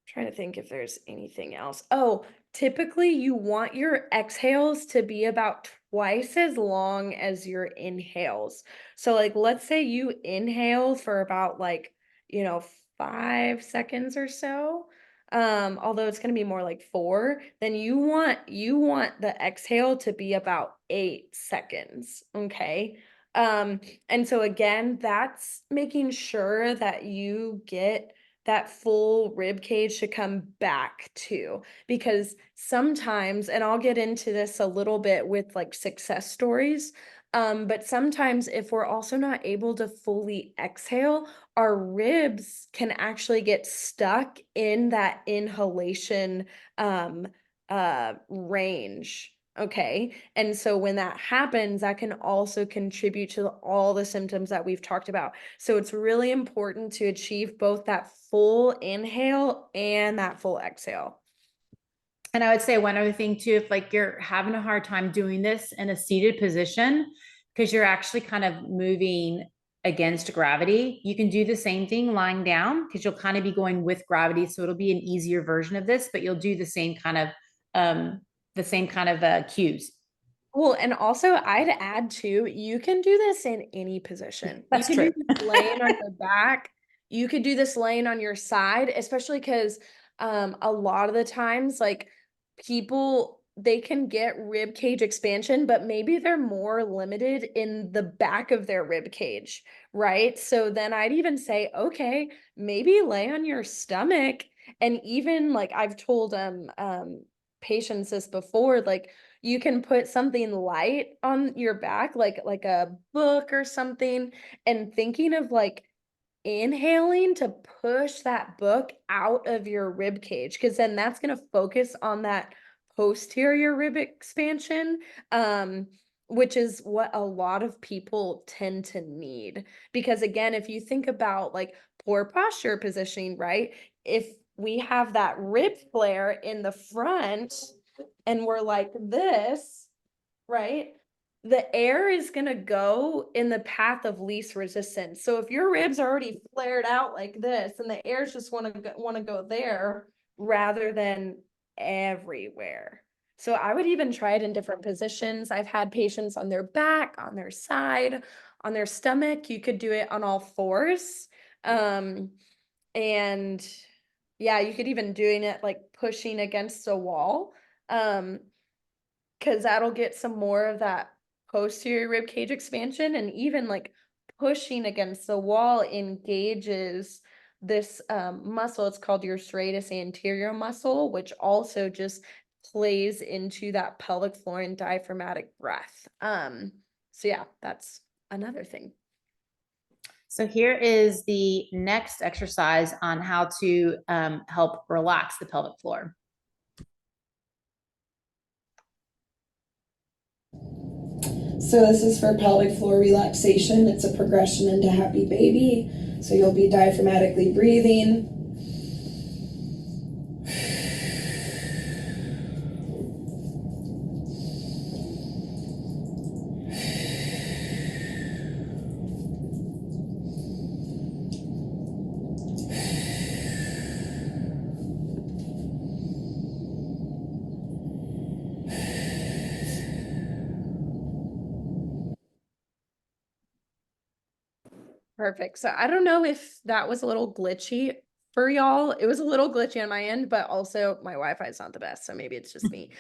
trying to think if there's anything else. Oh, typically you want your exhales to be about twice as long as your inhales. So like let's say you inhale for about 5 seconds or so. Although it's going to be more like 4, then you want the exhale to be about 8 seconds. Okay. And so again, that's making sure that you get that full rib cage to come back to, because sometimes, and I'll get into this a little bit with like success stories, but sometimes if we're also not able to fully exhale, our ribs can actually get stuck in that inhalation range. Okay. And so when that happens, that can also contribute to all the symptoms that we've talked about. So it's really important to achieve both that full inhale and that full exhale. And I would say one other thing too, if like you're having a hard time doing this in a seated position, because you're actually kind of moving against gravity, you can do the same thing lying down, because you'll kind of be going with gravity. So it'll be an easier version of this, but you'll do the same kind of cues. Well, and also I'd add too, you can do this in any position. That's you can true. do this laying on your back. You could do this laying on your side, especially because a lot of the times, like people, they can get rib cage expansion, but maybe they're more limited in the back of their rib cage, right? So then I'd even say, okay, maybe lay on your stomach. And even like I've told patients this before, like you can put something light on your back, like a book or something, and thinking of like inhaling to push that book out of your rib cage, because then that's going to focus on that posterior rib expansion, which is what a lot of people tend to need. Because again, if you think about like poor posture positioning, right? If we have that rib flare in the front and we're like this, right? the air is going to go in the path of least resistance. So if your ribs are already flared out like this and the airs just want to go there rather than everywhere. So I would even try it in different positions. I've had patients on their back, on their side, on their stomach. You could do it on all fours. And yeah, you could even doing it like pushing against a wall. Because that'll get some more of that posterior rib cage expansion, and even like pushing against the wall engages this muscle. It's called your serratus anterior muscle, which also just plays into that pelvic floor and diaphragmatic breath. So yeah, that's another thing. So here is the next exercise on how to help relax the pelvic floor. So this is for pelvic floor relaxation. It's a progression into happy baby. So you'll be diaphragmatically breathing. Perfect. So I don't know if that was a little glitchy for y'all. It was a little glitchy on my end, but also my Wi-Fi is not the best, so maybe it's just me.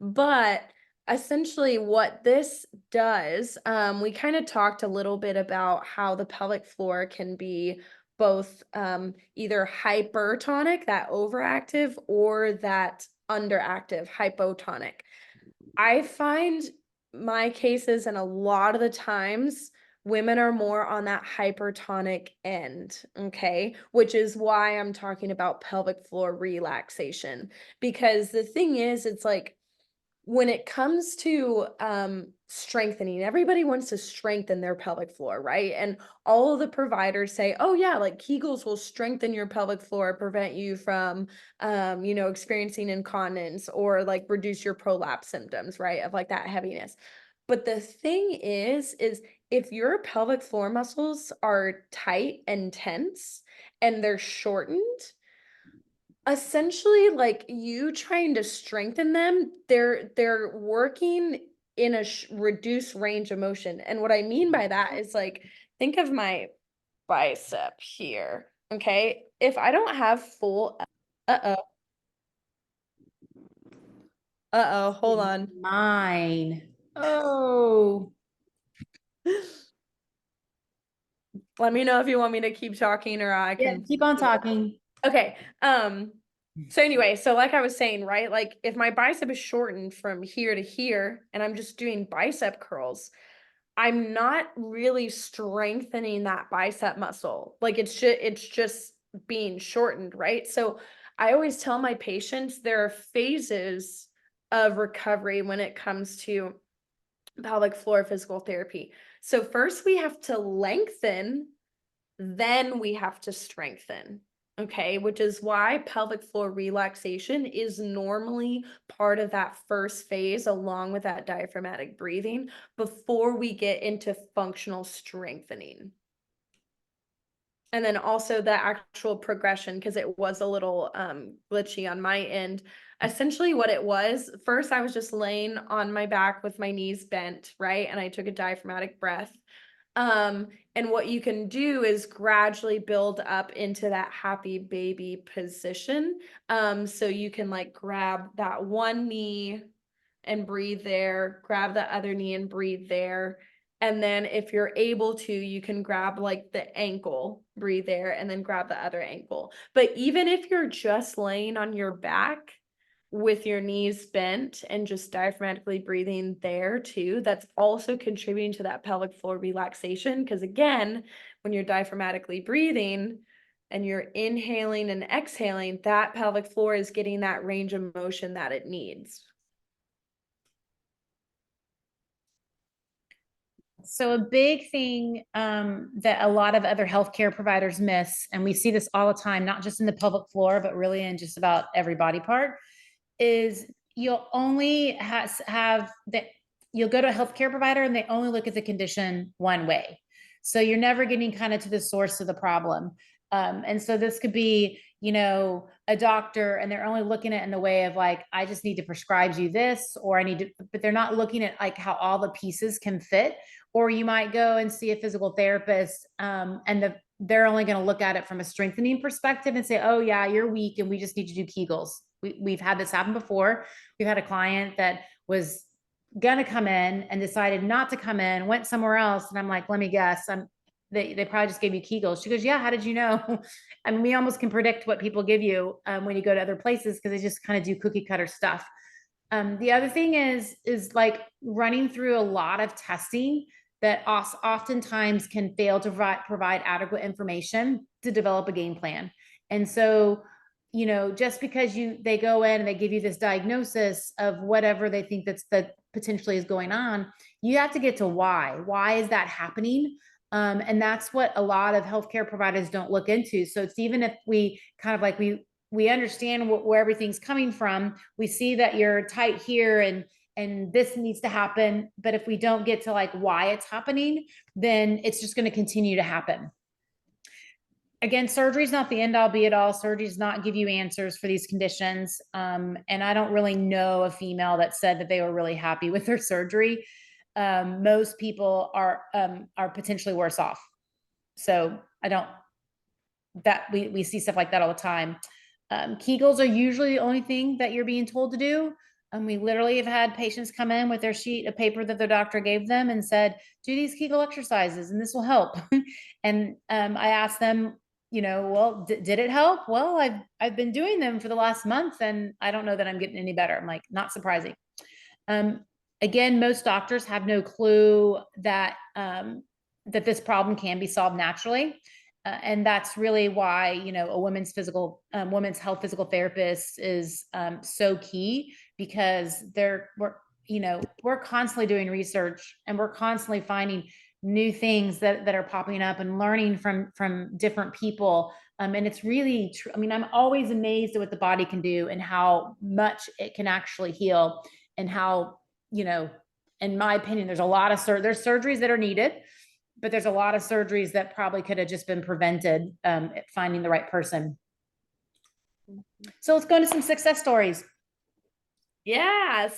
But essentially what this does, we kind of talked a little bit about how the pelvic floor can be both either hypertonic, that overactive, or that underactive, hypotonic. I find my cases, and a lot of the times women are more on that hypertonic end, okay? Which is why I'm talking about pelvic floor relaxation. Because the thing is, it's like when it comes to strengthening, everybody wants to strengthen their pelvic floor, right? And all of the providers say, oh yeah, like Kegels will strengthen your pelvic floor, prevent you from experiencing incontinence, or like reduce your prolapse symptoms, right? Of like that heaviness. But the thing is if your pelvic floor muscles are tight and tense and they're shortened, essentially, like you trying to strengthen them, they're working in a reduced range of motion. And what I mean by that is, like, think of my bicep here, okay? If I don't have full, hold on. Mine. Oh. Let me know if you want me to keep talking, or I Yeah, can keep on talking. Okay. So anyway, so like I was saying, right? Like if my bicep is shortened from here to here and I'm just doing bicep curls, I'm not really strengthening that bicep muscle. Like it's just being shortened, right? So I always tell my patients there are phases of recovery when it comes to pelvic floor physical therapy. So first we have to lengthen, then we have to strengthen. Okay, which is why pelvic floor relaxation is normally part of that first phase, along with that diaphragmatic breathing, before we get into functional strengthening. And then also the actual progression, because it was a little glitchy on my end. Essentially what it was, first I was just laying on my back with my knees bent, right? And I took a diaphragmatic breath. And what you can do is gradually build up into that happy baby position. So you can like grab that one knee and breathe there, grab the other knee and breathe there. And then if you're able to, you can grab like the ankle, breathe there, and then grab the other ankle. But even if you're just laying on your back with your knees bent and just diaphragmatically breathing there too, that's also contributing to that pelvic floor relaxation. Because again, when you're diaphragmatically breathing and you're inhaling and exhaling, that pelvic floor is getting that range of motion that it needs. So a big thing that a lot of other healthcare providers miss, and we see this all the time, not just in the pelvic floor, but really in just about every body part, is you'll only have the you'll go to a healthcare provider and they only look at the condition one way. So you're never getting kind of to the source of the problem. And so this could be, a doctor and they're only looking at it in the way of like, I just need to prescribe you this, or I need to, but they're not looking at like how all the pieces can fit. Or you might go and see a physical therapist, and they're only going to look at it from a strengthening perspective and say, oh yeah, you're weak and we just need to do Kegels. We've had this happen before. We've had a client that was going to come in and decided not to come in, went somewhere else. And I'm like, let me guess. They probably just gave you Kegels. She goes, yeah, how did you know? I mean, we almost can predict what people give you when you go to other places, because they just kind of do cookie cutter stuff. The other thing is like running through a lot of testing that oftentimes can fail to provide adequate information to develop a game plan. And so, just because they go in and they give you this diagnosis of whatever they think that potentially is going on, you have to get to why. Why is that happening? And that's what a lot of healthcare providers don't look into. So it's, even if we kind of like, we understand where everything's coming from, we see that you're tight here and this needs to happen. But if we don't get to like why it's happening, then it's just going to continue to happen. Again, surgery is not the end all be it all. Surgery does not give you answers for these conditions. And I don't really know a female that said that they were really happy with their surgery. Most people are potentially worse off. So we see stuff like that all the time. Kegels are usually the only thing that you're being told to do. We literally have had patients come in with their sheet of paper that their doctor gave them and said, do these Kegel exercises and this will help. And I asked them, well, did it help? Well, I've been doing them for the last month and I don't know that I'm getting any better. I'm like, not surprising. Again, most doctors have no clue that this problem can be solved naturally. And that's really why, a women's health physical therapist is so key, because we're constantly doing research and we're constantly finding new things that are popping up and learning from different people. And it's really true. I mean, I'm always amazed at what the body can do and how much it can actually heal, and how, in my opinion, there's a lot of there's surgeries that are needed, but there's a lot of surgeries that probably could have just been prevented, finding the right person. So let's go into some success stories. Yeah.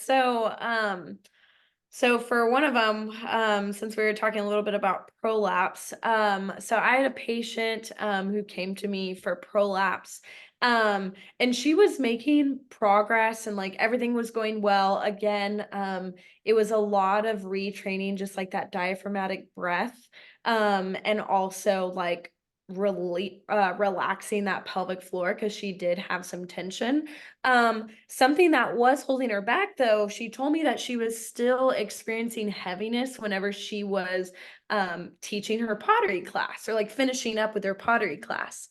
So for one of them, since we were talking a little bit about prolapse, so I had a patient who came to me for prolapse, and she was making progress and like everything was going well. Again, it was a lot of retraining, just like that diaphragmatic breath, and also like relaxing that pelvic floor, because she did have some tension. Something that was holding her back though, she told me that she was still experiencing heaviness whenever she was teaching her pottery class, or like finishing up with her pottery class.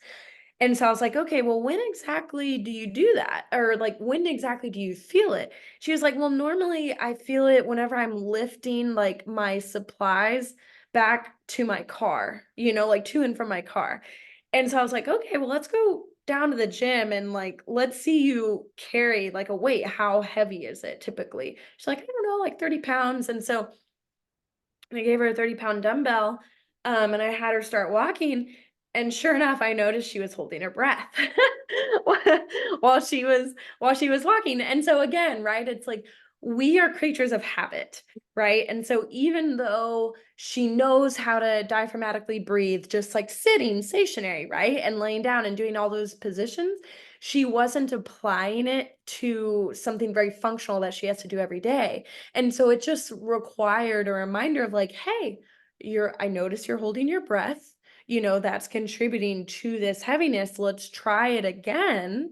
And so I was like, okay, well, when exactly do you do that? Or like, when exactly do you feel it? She was like, well, normally I feel it whenever I'm lifting like my supplies back to my car, like to and from my car. And so I was like, okay, well, let's go down to the gym and like, let's see you carry like a weight. How heavy is it typically? She's like, I don't know, like 30 pounds. And so I gave her a 30-pound dumbbell, and I had her start walking. And sure enough, I noticed she was holding her breath while she was walking. And so again, right, it's like we are creatures of habit, right? And so even though she knows how to diaphragmatically breathe, just like sitting stationary, right, and laying down and doing all those positions, she wasn't applying it to something very functional that she has to do every day. And so it just required a reminder of like, hey, I notice you're holding your breath. That's contributing to this heaviness. Let's try it again.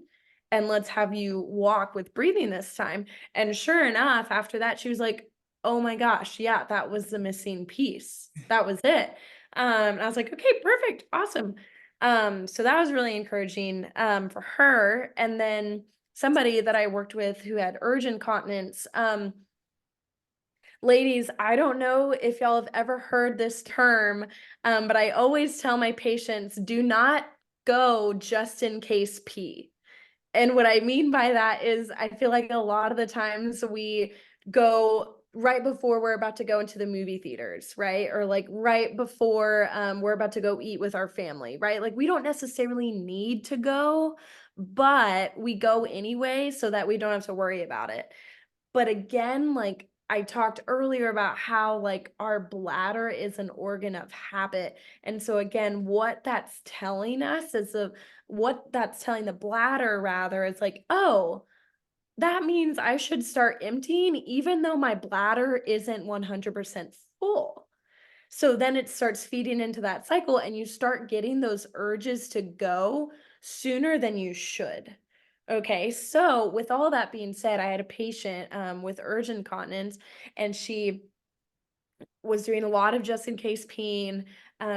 And let's have you walk with breathing this time. And sure enough, after that, she was like, oh my gosh, yeah, that was the missing piece. That was it. And I was like, okay, perfect. Awesome. So that was really encouraging for her. And then somebody that I worked with who had urge incontinence, ladies, I don't know if y'all have ever heard this term, but I always tell my patients, do not go just in case pee. And what I mean by that is I feel like a lot of the times we go right before we're about to go into the movie theaters, right? Or like right before we're about to go eat with our family, right? Like we don't necessarily need to go, but we go anyway so that we don't have to worry about it. But again, like I talked earlier about how like our bladder is an organ of habit. And so again, what that's telling us is what that's telling the bladder rather is like, oh, that means I should start emptying even though my bladder isn't 100% full. So then it starts feeding into that cycle and you start getting those urges to go sooner than you should. Okay, so with all that being said, I had a patient with urge incontinence, and she was doing a lot of just in case peeing.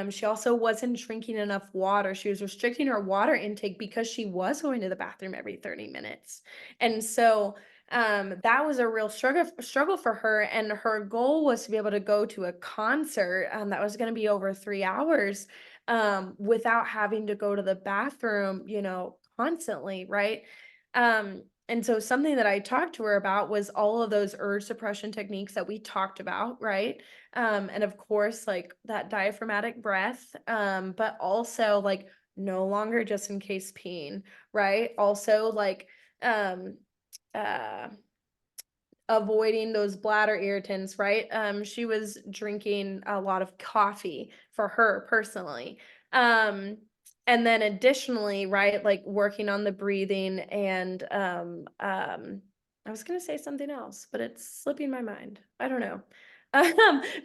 She also wasn't drinking enough water. She was restricting her water intake because she was going to the bathroom every 30 minutes. And so that was a real struggle for her. And her goal was to be able to go to a concert that was going to be over 3 hours without having to go to the bathroom, constantly, right? And so something that I talked to her about was all of those urge suppression techniques that we talked about, right? And of course, like that diaphragmatic breath, but also like no longer just in case peeing, right? Also like um uh avoiding those bladder irritants, right? She was drinking a lot of coffee for her personally. And then additionally, right, like working on the breathing and I was gonna say something else, but it's slipping my mind. I don't know. But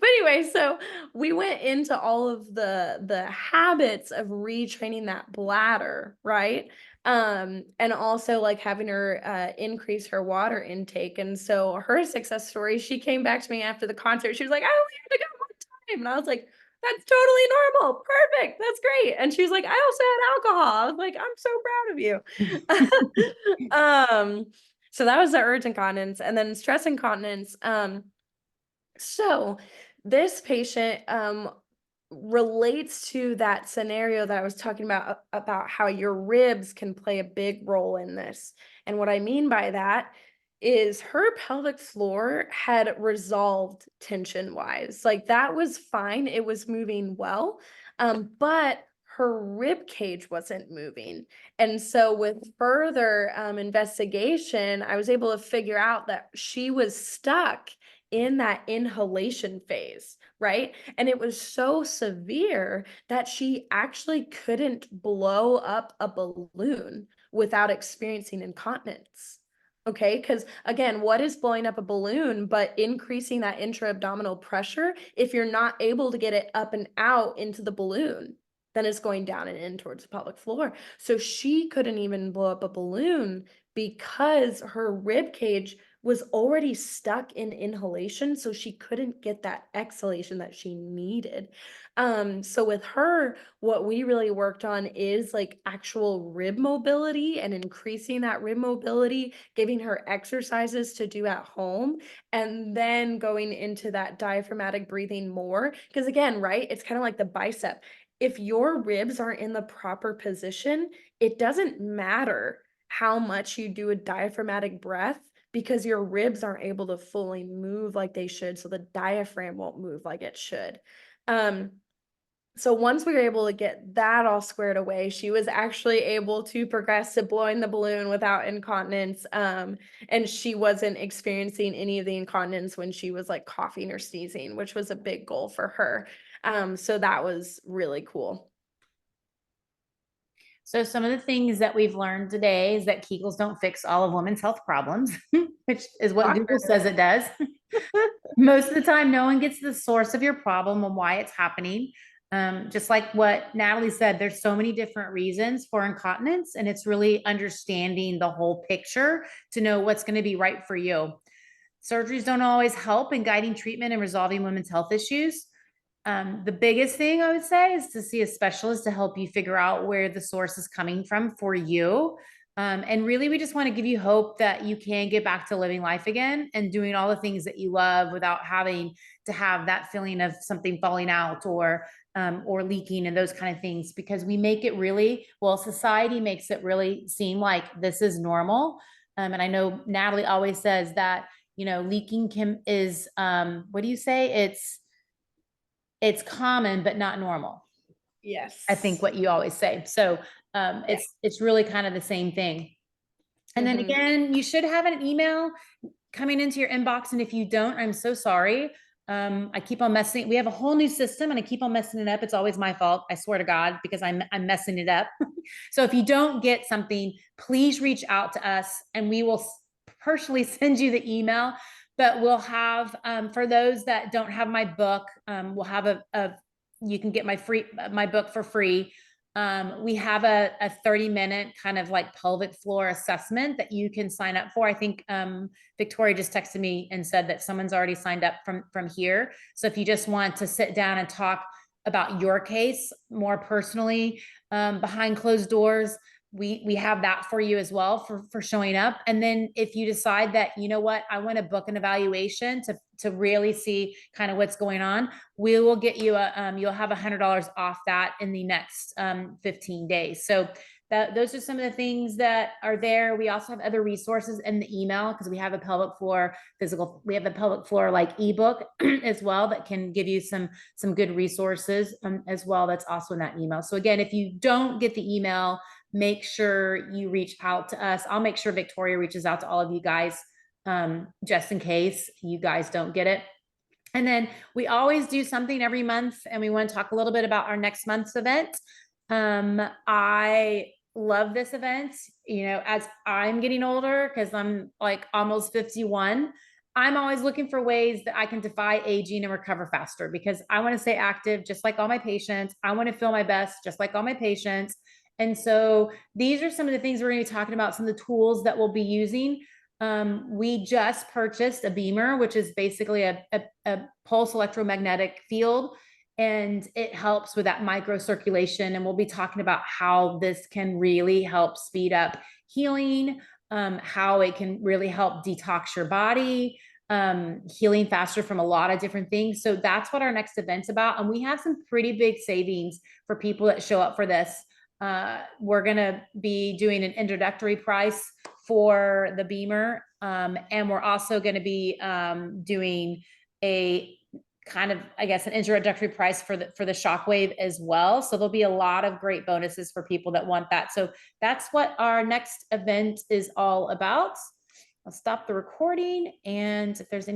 anyway, so we went into all of the habits of retraining that bladder, right? And also like having her increase her water intake. And so her success story, she came back to me after the concert. She was like, I only had to go one time. And I was like, that's totally normal. Perfect. That's great. And she was like, I also had alcohol. I was like, I'm so proud of you. So that was the urge incontinence, and then stress incontinence. So this patient relates to that scenario that I was talking about how your ribs can play a big role in this. And what I mean by that is her pelvic floor had resolved tension wise. Like that was fine. It was moving well. But her rib cage wasn't moving. And so with further investigation, I was able to figure out that she was stuck in that inhalation phase, right? And it was so severe that she actually couldn't blow up a balloon without experiencing incontinence. Okay, because again, what is blowing up a balloon but increasing that intra-abdominal pressure? If you're not able to get it up and out into the balloon, then it's going down and in towards the pelvic floor. So she couldn't even blow up a balloon because her rib cage was already stuck in inhalation, so she couldn't get that exhalation that she needed. So with her, what we really worked on is like actual rib mobility and increasing that rib mobility, giving her exercises to do at home, and then going into that diaphragmatic breathing more. Because again, right, it's kind of like the bicep. If your ribs aren't in the proper position, it doesn't matter how much you do a diaphragmatic breath, because your ribs aren't able to fully move like they should, so the diaphragm won't move like it should. So once we were able to get that all squared away, she was actually able to progress to blowing the balloon without incontinence. And she wasn't experiencing any of the incontinence when she was like coughing or sneezing, which was a big goal for her. So that was really cool. So some of the things that we've learned today is that Kegels don't fix all of women's health problems, which is what Google says it does. Most of the time, no one gets to the source of your problem and why it's happening. Just like what Natalie said, there's so many different reasons for incontinence, and it's really understanding the whole picture to know what's going to be right for you. Surgeries don't always help in guiding treatment and resolving women's health issues. The biggest thing I would say is to see a specialist to help you figure out where the source is coming from for you. And really, we just want to give you hope that you can get back to living life again and doing all the things that you love without having to have that feeling of something falling out or leaking and those kind of things, because we make it really, well, society makes it really seem like this is normal. And I know Natalie always says that you know, leaking is, what do you say? It's common, but not normal. Yes. I think what you always say. So, it's really kind of the same thing. And then again, you should have an email coming into your inbox. And if you don't, I'm so sorry. I keep on messing. We have a whole new system and I keep on messing it up. It's always my fault. I swear to God, because I'm messing it up. So if you don't get something, please reach out to us and we will personally send you the email. But we'll have, for those that don't have my book, we'll have you can get my book for free. We have a 30-minute kind of like pelvic floor assessment that you can sign up for. I think Victoria just texted me and said that someone's already signed up from here. So if you just want to sit down and talk about your case more personally, behind closed doors, we have that for you as well for showing up. And then if you decide that, you know what, I want to book an evaluation to really see kind of what's going on, we will get you you'll have $100 off that in the next 15 days. So those are some of the things that are there. We also have other resources in the email because we have a pelvic floor we have a pelvic floor like ebook as well that can give you some good resources as well. That's also in that email. So again, if you don't get the email, make sure you reach out to us. I'll make sure Victoria reaches out to all of you guys just in case you guys don't get it. And then we always do something every month and we want to talk a little bit about our next month's event. I love this event, you know, as I'm getting older, because I'm like almost 51. I'm always looking for ways that I can defy aging and recover faster because I want to stay active just like all my patients. I want to feel my best just like all my patients. And so these are some of the things we're going to be talking about, some of the tools that we'll be using. We just purchased a beamer, which is basically a pulse electromagnetic field, and it helps with that microcirculation. And we'll be talking about how this can really help speed up healing, how it can really help detox your body, healing faster from a lot of different things. So that's what our next event's about. And we have some pretty big savings for people that show up for this. We're going to be doing an introductory price for the beamer. And we're also going to be doing a kind of, I guess, an introductory price for the Shockwave as well. So there'll be a lot of great bonuses for people that want that. So that's what our next event is all about. I'll stop the recording, and if there's any